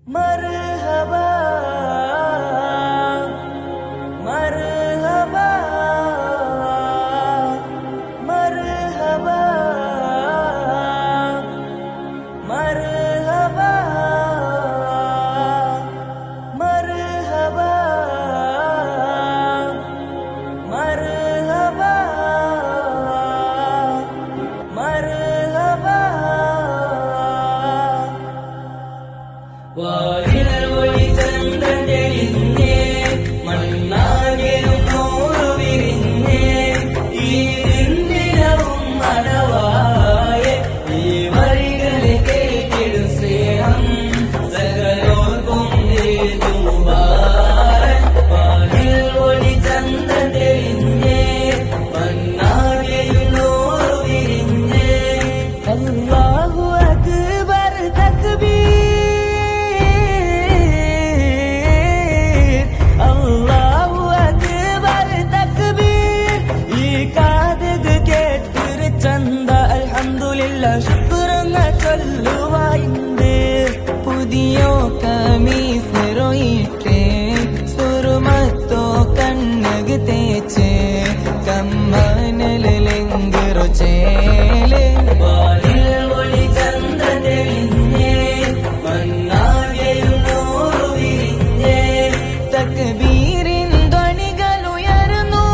മർഹബാ മർഹബാ മർഹബാ മർഹബാ മർഹബാ മർഹബാ മർഹബാ വാനിൽ ഒളി ചന്ദ്രൻ തെളിഞ്ഞേ മണ്ണാകെയും നൂറ് വിരിഞ്ഞേ ഈ ദിനവും മണവായേ ഈ വരികളെ കേട്ടിടും സ്നേഹം സകലോർക്കും ഏതു മുബാരക് വാനിൽ ഒളി ചന്ദ്രൻ തെളിഞ്ഞേ മണ്ണാകെയും നൂറ് വിരിഞ്ഞേ അല്ലാഹു അക്ബർ തക്ബീർ ശുക്രങ്ങൾ ചൊല്ലുവായിണ്ട് പുതിയോ കമീസ് റോയിട്ടേ സുറുമത്തോ കണ്ണക് തേച്ച് കമ്മനലെങ്കിറോ ചേലേ വാനിൽ ഒളി ചന്ദ്രൻ തെളിഞ്ഞേ മണ്ണാകെയും നൂറ് വിരിഞ്ഞേ തക്ബീരിൻ ധ്വനികൾ ഉയർന്നു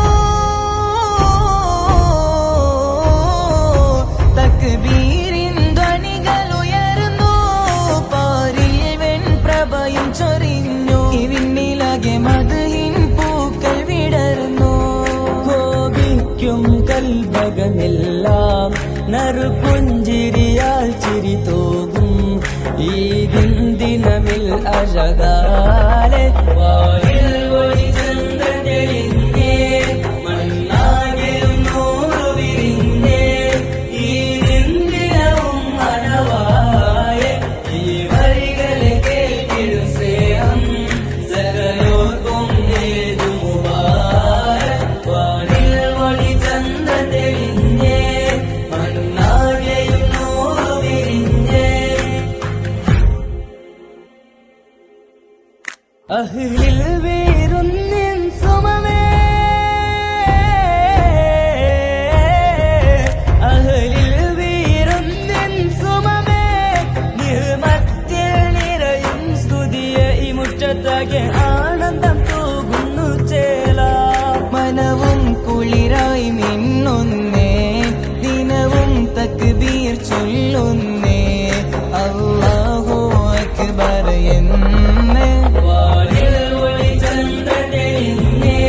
തക്ബീരിൻ ധ്വനികൾ ഉയർന്നു പാരിൽ വെൺപ്രഭയും ചൊരിഞ്ഞു വിണ്ണിലാകെ മദ്ഹിൻ പൂക്കൾ വിടർന്നു കോപിക്കും കൽബകമെല്ലാം നറുപുഞ്ചിരിയാൽ ചിരി തോകും ഈ ദിനമിൽ അഴകാലെ വാനിൽ ഒളി ചന്ദ്രൻ തെളിഞ്ഞേ മണ്ണാകെയും നൂറ് വിരിഞ്ഞേ ഈ ദിനവും മണവായേ ഈ വരികളെ കേട്ടിടും സ്നേഹം സകലോർക്കും ഏതു മുബാരക് വാനിൽ ഒളി ചന്ദ്രൻ തെളിഞ്ഞേ മണ്ണാകെയും നൂറ് വിരിഞ്ഞേ അഹ്ലിൽ വീരുന്നിൻ സുമമേ അഹ്ലിൽ വീരുന്നിൻ സുമമേ നിഹ്മത്തിൽ നിറയും സ്തുതിയെ ഈ മുറ്റത്താകെ ആനന്ദം തൂകുന്നു ചേല മനവും കുളിരായി മിന്നുന്നേ ദിനവും തക്ബീർ ചൊല്ലുന്നേ അല്ലാഹു അക്ബർ എന്നേ വാനിൽ ഒളി ചന്ദ്രൻ തെളിഞ്ഞേ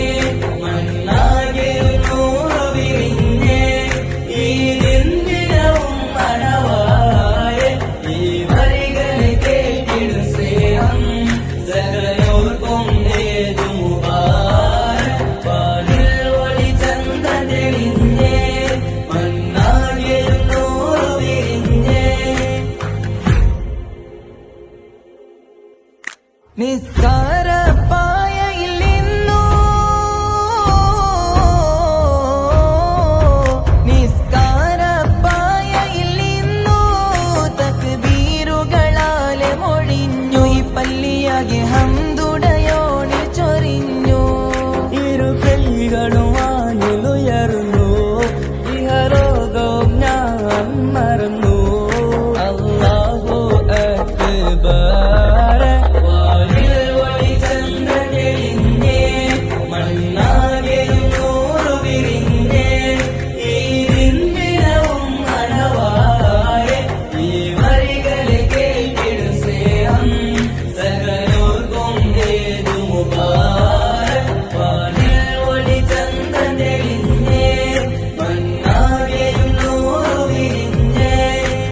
മണ്ണാകെയും നൂറ് വിരിഞ്ഞേ ഈ ദിനവും മണവായേ ഈ വരികളെ കേട്ടിടും സ്നേഹം സകലോർക്കും ഏതു മുബാരക് വാനിൽ ഒളി ചന്ദ്രൻ തെളിഞ്ഞേ മണ്ണാകെയും നൂറ് വിരിഞ്ഞേ നിസ്കാരപ്പായയിൽ നിന്നു നിസ്കാരപ്പായയിൽ നിന്നു തക്ബീറുകളാലെ മൊഴിഞ്ഞു ഈ പള്ളിയാകെ